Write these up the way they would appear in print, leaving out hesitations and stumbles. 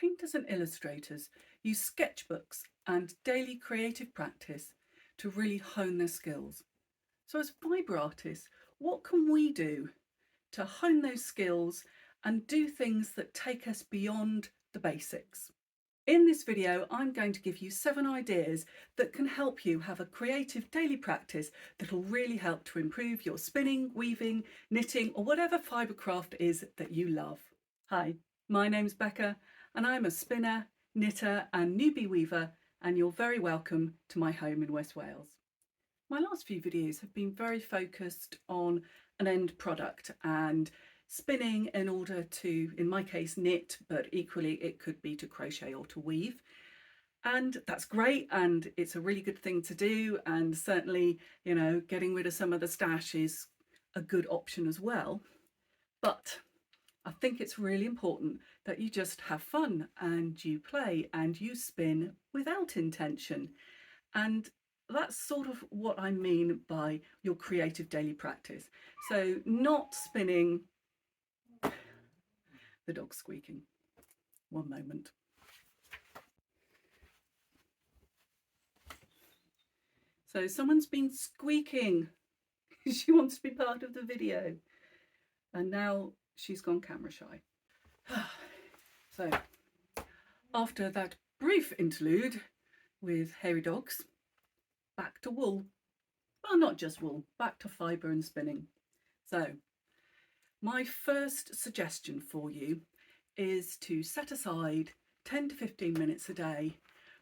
painters and illustrators use sketchbooks and daily creative practice to really hone their skills. So as fibre artists, what can we do to hone those skills and do things that take us beyond the basics? In this video, I'm going to give you 7 ideas that can help you have a creative daily practice that will really help to improve your spinning, weaving, knitting, or whatever fibre craft is that you love. Hi, my name's Becca, and I'm a spinner, knitter and newbie weaver, and you're very welcome to my home in West Wales. My last few videos have been very focused on an end product and spinning in order to, in my case, knit, but equally it could be to crochet or to weave. And that's great, and it's a really good thing to do, and certainly, you know, getting rid of some of the stash is a good option as well. But I think it's really important that you just have fun and you play and you spin without intention. And that's sort of what I mean by your creative daily practice. So not spinning, the dog's squeaking, one moment. So someone's been squeaking. She wants to be part of the video. And now she's gone camera shy. So after that brief interlude with hairy dogs, back to wool. Well, not just wool, back to fibre and spinning. So my first suggestion for you is to set aside 10 to 15 minutes a day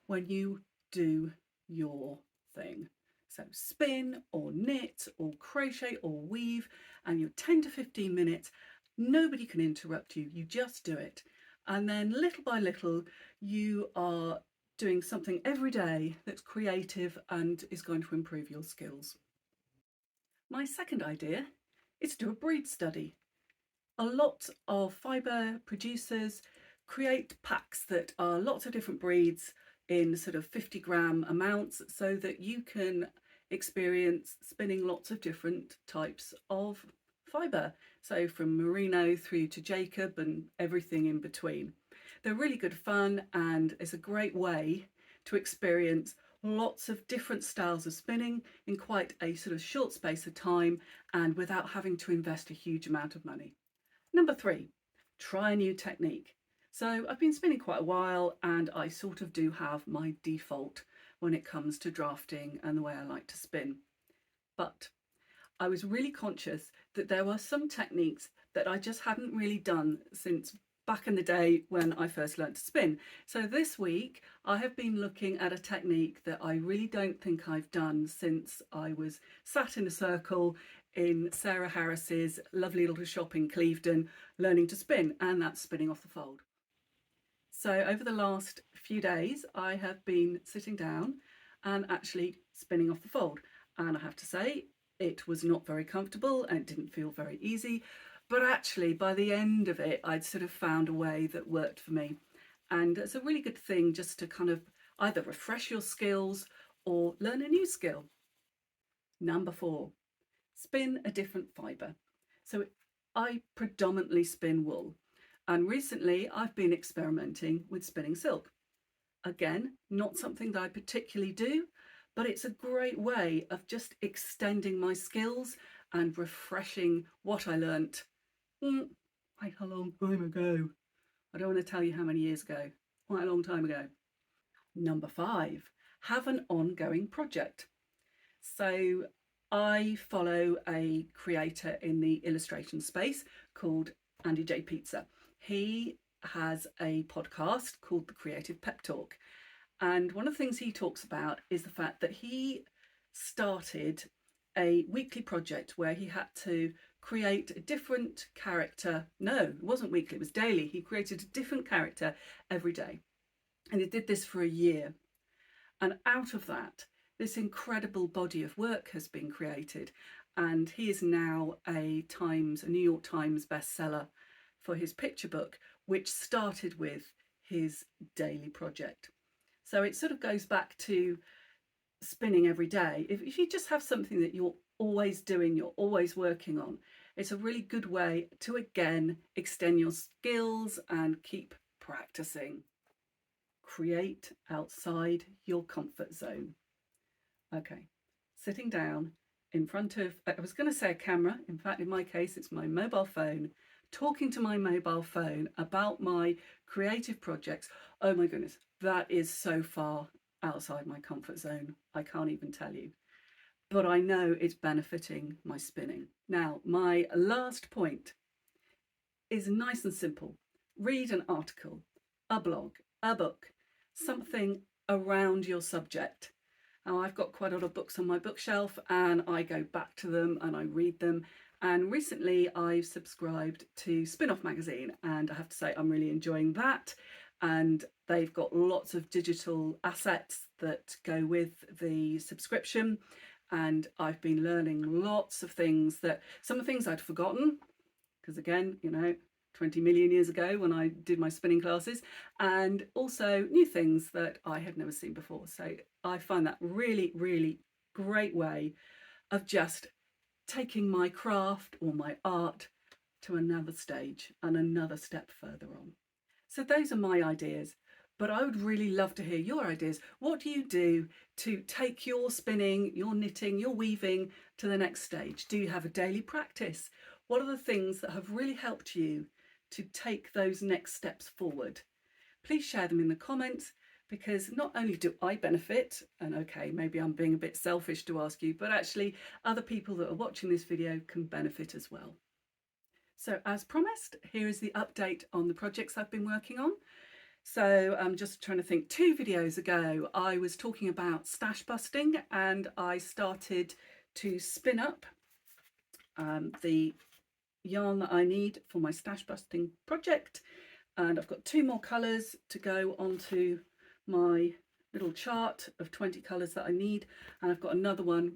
when you do your thing. So spin or knit or crochet or weave, and your 10 to 15 minutes, nobody can interrupt you, you just do it. And then little by little, you are doing something every day that's creative and is going to improve your skills. My second idea is to do a breed study. A lot of fibre producers create packs that are lots of different breeds in sort of 50-gram amounts so that you can experience spinning lots of different types of fibre. So from merino through to Jacob and everything in between. They're really good fun, and it's a great way to experience lots of different styles of spinning in quite a sort of short space of time and without having to invest a huge amount of money. Number 3, try a new technique. So I've been spinning quite a while, and I sort of do have my default when it comes to drafting and the way I like to spin. But I was really conscious that there were some techniques that I just hadn't really done since back in the day when I first learned to spin. So this week I have been looking at a technique that I really don't think I've done since I was sat in a circle in Sarah Harris's lovely little shop in Clevedon learning to spin, and that's spinning off the fold. So over the last few days I have been sitting down and actually spinning off the fold, and I have to say it was not very comfortable and it didn't feel very easy, but actually by the end of it I'd sort of found a way that worked for me. And it's a really good thing just to kind of either refresh your skills or learn a new skill. Number 4, spin a different fibre. So I predominantly spin wool, and recently I've been experimenting with spinning silk. Again, not something that I particularly do, but it's a great way of just extending my skills and refreshing what I learnt quite a long time ago. I don't want to tell you how many years ago, quite a long time ago. Number 5, have an ongoing project. So I follow a creator in the illustration space called Andy J. Pizza. He has a podcast called The Creative Pep Talk. And one of the things he talks about is the fact that he started a weekly project where he had to create a different character. No, it wasn't weekly, it was daily. He created a different character every day. And he did this for a year. And out of that, this incredible body of work has been created. And he is now a New York Times bestseller for his picture book, which started with his daily project. So it sort of goes back to spinning every day. If you just have something that you're always doing, you're always working on, it's a really good way to again extend your skills and keep practicing. Create outside your comfort zone. Okay, sitting down in front of, I was going to say a camera, in fact in my case it's my mobile phone, talking to my mobile phone about my creative projects. Oh my goodness, that is so far outside my comfort zone, I can't even tell you. But I know it's benefiting my spinning. Now, my last point is nice and simple. Read an article, a blog, a book, something around your subject. Now, I've got quite a lot of books on my bookshelf and I go back to them and I read them. And recently I've subscribed to Spin-Off magazine and I have to say I'm really enjoying that. And they've got lots of digital assets that go with the subscription. And I've been learning lots of things, that some of the things I'd forgotten, because again, you know, 20 million years ago when I did my spinning classes, and also new things that I had never seen before. So I find that really, really great way of just taking my craft or my art to another stage and another step further on. So those are my ideas, but I would really love to hear your ideas. What do you do to take your spinning, your knitting, your weaving to the next stage? Do you have a daily practice? What are the things that have really helped you to take those next steps forward? Please share them in the comments, because not only do I benefit, and okay, maybe I'm being a bit selfish to ask you, but actually other people that are watching this video can benefit as well. So as promised, here is the update on the projects I've been working on. So I'm just trying to think, 2 videos ago I was talking about stash busting and I started to spin up the yarn that I need for my stash busting project, and I've got 2 more colours to go onto my little chart of 20 colours that I need, and I've got another one.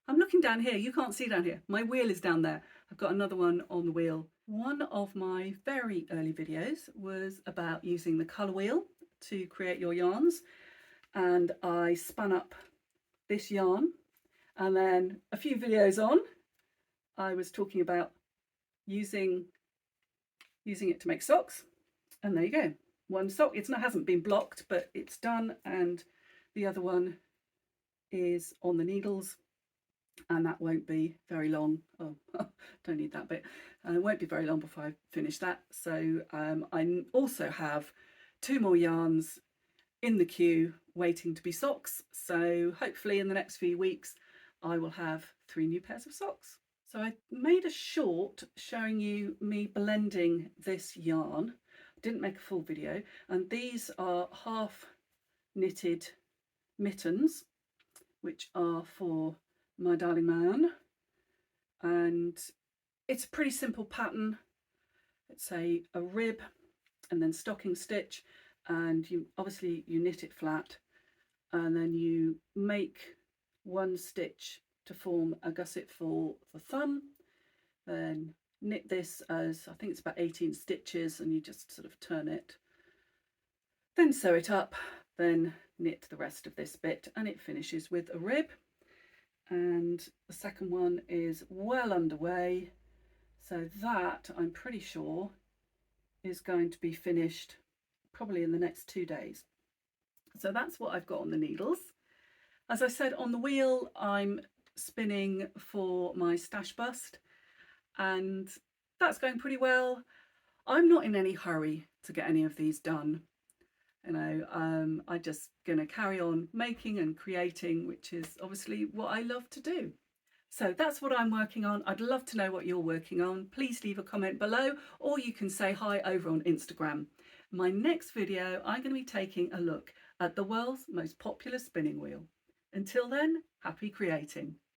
I'm looking down here, you can't see down here, my wheel is down there. I've got another one on the wheel. One of my very early videos was about using the colour wheel to create your yarns, and I spun up this yarn, and then a few videos on I was talking about using it to make socks, and there you go, one sock. Hasn't been blocked, but it's done, and the other one is on the needles, and that won't be very long. Oh, don't need that bit. It won't be very long before I finish that. So I also have 2 more yarns in the queue waiting to be socks, so hopefully in the next few weeks I will have 3 new pairs of socks. So I made a short showing you me blending this yarn. I didn't make a full video, and these are half knitted mittens, which are for my darling man, and it's a pretty simple pattern. It's a rib and then stocking stitch, and you obviously you knit it flat and then you make 1 stitch to form a gusset for the thumb, then knit this as, I think it's about 18 stitches, and you just sort of turn it, then sew it up, then knit the rest of this bit, and it finishes with a rib. And the second one is well underway, so that I'm pretty sure is going to be finished probably in the next 2 days. So that's what I've got on the needles. As I said, on the wheel I'm spinning for my stash bust, and that's going pretty well. I'm not in any hurry to get any of these done. You know, I'm just going to carry on making and creating, which is obviously what I love to do. So that's what I'm working on. I'd love to know what you're working on. Please leave a comment below, or you can say hi over on Instagram. My next video, I'm going to be taking a look at the world's most popular spinning wheel. Until then, happy creating.